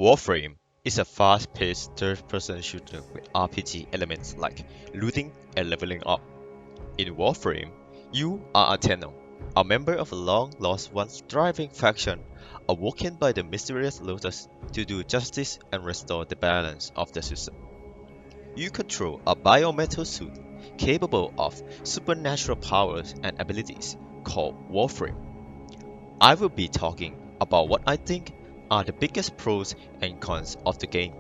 Warframe is a fast-paced third-person shooter with RPG elements like looting and leveling up. In Warframe, you are a Tenno, a member of a long-lost once-thriving faction awoken by the mysterious Lotus to do justice and restore the balance of the system. You control a biometal suit capable of supernatural powers and abilities called Warframe. I will be talking about what I think are the biggest pros and cons of the game.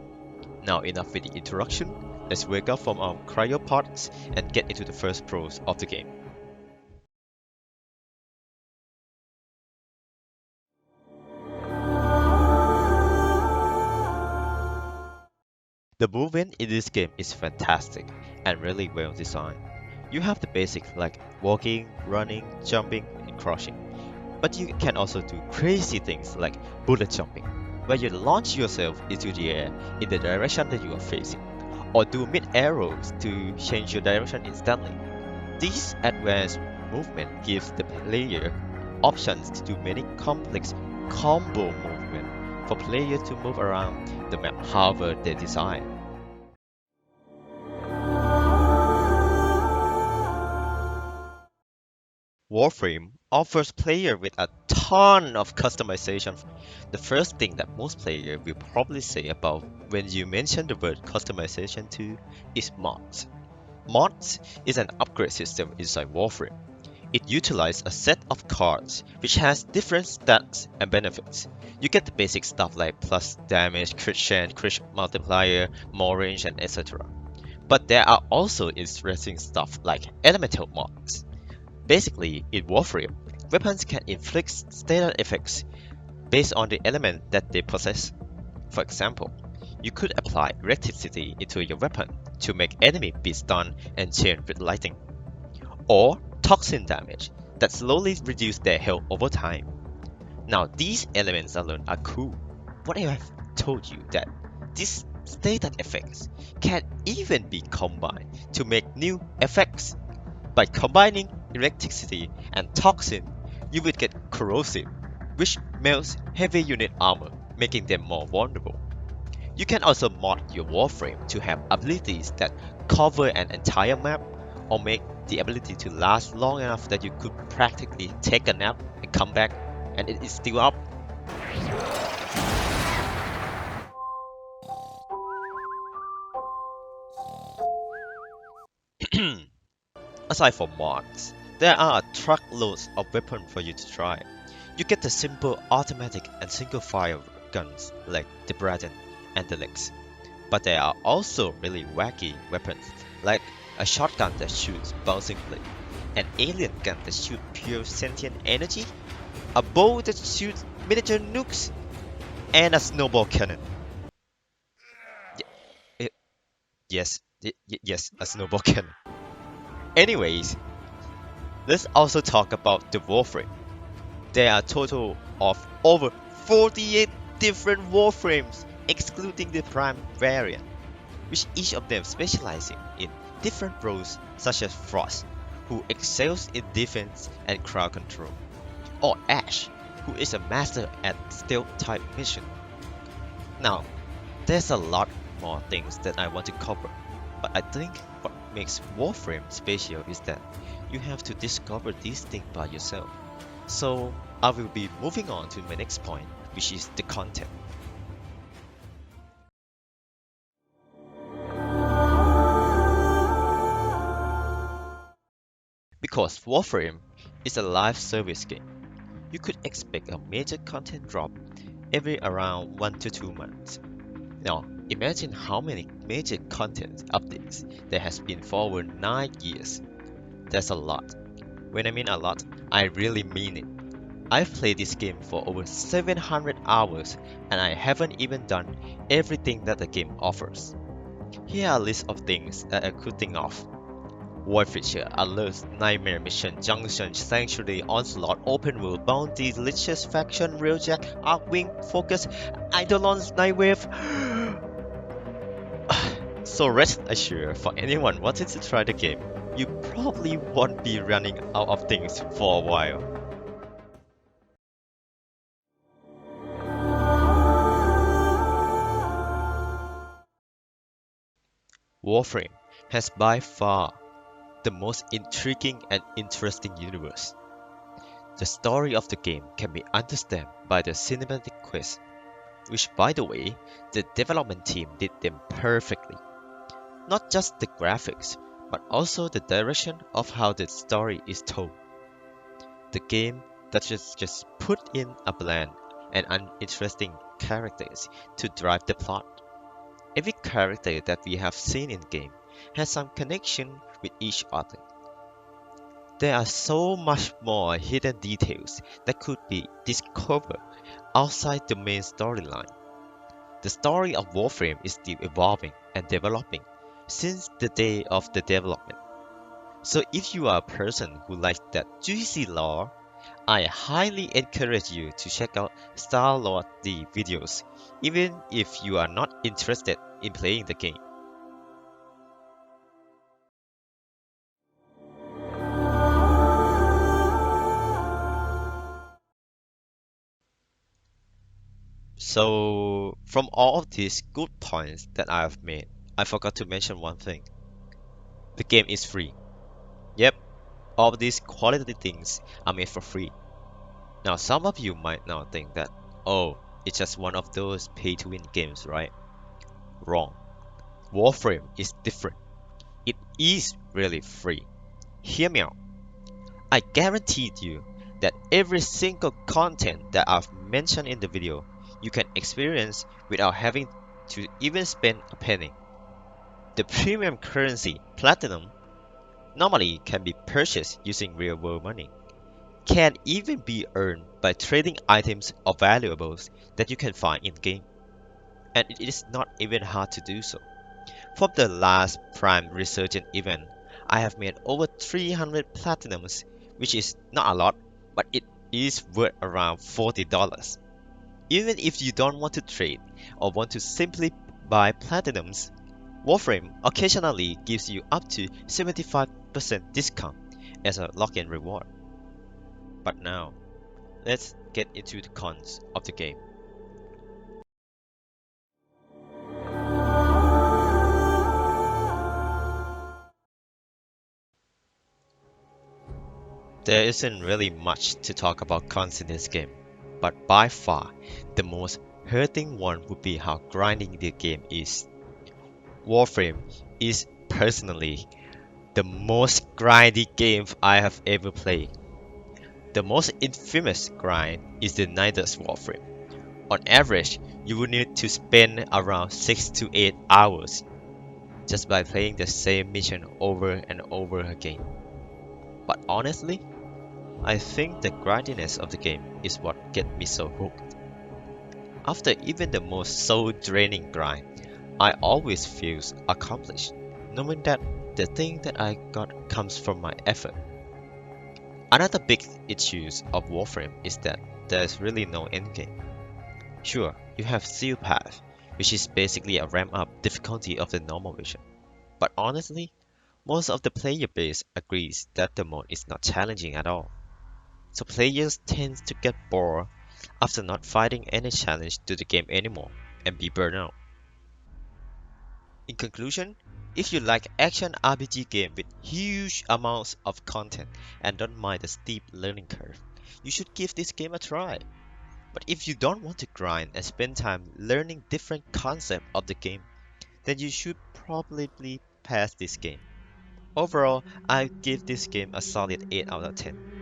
Now enough with the introduction, let's wake up from our cryopods and get into the first pros of the game. The movement in this game is fantastic and really well designed. You have the basics like walking, running, jumping, and crouching. But you can also do crazy things like bullet jumping, where you launch yourself into the air in the direction that you are facing, or do mid-arrows to change your direction instantly. This advanced movement gives the player options to do many complex combo movement for players to move around the map however they desire. Warframe offers players with a ton of customization. The first thing that most players will probably say about when you mention the word customization to is mods. Mods is an upgrade system inside Warframe. It utilizes a set of cards which has different stats and benefits. You get the basic stuff like plus damage, crit chance, crit multiplier, more range, and etc. But there are also interesting stuff like elemental mods. Basically, in Warframe, weapons can inflict status effects based on the element that they possess. For example, you could apply electricity into your weapon to make enemy be stunned and chained with lightning, or toxin damage that slowly reduce their health over time. Now these elements alone are cool, but I have told you that these status effects can even be combined to make new effects. By combining electricity and toxin, you would get corrosive, which melts heavy unit armor, making them more vulnerable. You can also mod your Warframe to have abilities that cover an entire map or make the ability to last long enough that you could practically take a nap and come back and it is still up. Aside from mods, there are truckloads of weapons for you to try. You get the simple automatic and single fire guns like the Braden and the Lex. But there are also really wacky weapons like a shotgun that shoots bouncing blade, an alien gun that shoots pure sentient energy, a bow that shoots miniature nukes, and a snowball cannon. Y- yes, yes, a snowball cannon. Anyways, let's also talk about the Warframe. There are a total of over 48 different Warframes, excluding the Prime variant, which each of them specializing in different roles such as Frost, who excels in defense and crowd control, or Ash, who is a master at stealth type mission. Now, there's a lot more things that I want to cover, but I think what makes Warframe special is that you have to discover these things by yourself. So I will be moving on to my next point, which is the content. Because Warframe is a live service game, you could expect a major content drop every around 1 to 2 months. Now, imagine how many major content updates there has been for over 9 years. That's a lot. When I mean a lot, I really mean it. I've played this game for over 700 hours and I haven't even done everything that the game offers. Here are a list of things that I could think of. Void Feature, Alerts, Nightmare Mission, Junction, Sanctuary, Onslaught, Open World, Bounty, Lichess, Faction, Railjack, Arcwing, Focus, Eidolons, Nightwave. So rest assured, for anyone wanting to try the game, you probably won't be running out of things for a while. Warframe has by far the most intriguing and interesting universe. The story of the game can be understood by the cinematic quests, which by the way, the development team did them perfectly. Not just the graphics, but also the direction of how the story is told. The game doesn't just put in a bland and uninteresting characters to drive the plot. Every character that we have seen in game has some connection with each other. There are so much more hidden details that could be discovered outside the main storyline. The story of Warframe is still evolving and developing since the day of the development. So if you are a person who likes that juicy lore, I highly encourage you to check out Starlord D videos, even if you are not interested in playing the game. So, from all of these good points that I have made, I forgot to mention one thing. The game is free. Yep, all of these quality things are made for free. Now, some of you might now think that, oh, it's just one of those pay to win games, right? Wrong. Warframe is different. It is really free. Hear me out. I guaranteed you that every single content that I've mentioned in the video you can experience without having to even spend a penny. The premium currency, Platinum, normally can be purchased using real world money. Can even be earned by trading items or valuables that you can find in game. And it is not even hard to do so. From the last Prime Resurgent event, I have made over 300 platinums, which is not a lot, but it is worth around $40. Even if you don't want to trade or want to simply buy platinums, Warframe occasionally gives you up to 75% discount as a lock-in reward. But now, let's get into the cons of the game. There isn't really much to talk about cons in this game, but by far, the most hurting one would be how grinding the game is. Warframe is personally the most grindy game I have ever played. The most infamous grind is the Nidus Warframe. On average, you will need to spend around 6 to 8 hours just by playing the same mission over and over again. But honestly, I think the grindiness of the game is what gets me so hooked. After even the most soul-draining grind, I always feel accomplished, knowing that the thing that I got comes from my effort. Another big issue of Warframe is that there's really no endgame. Sure, you have Seal Path, which is basically a ramp up difficulty of the normal version. But honestly, most of the player base agrees that the mode is not challenging at all. So players tend to get bored after not finding any challenge to the game anymore and be burned out. In conclusion, if you like action RPG game with huge amounts of content and don't mind the steep learning curve, you should give this game a try. But if you don't want to grind and spend time learning different concepts of the game, then you should probably pass this game. Overall, I give this game a solid 8 out of 10.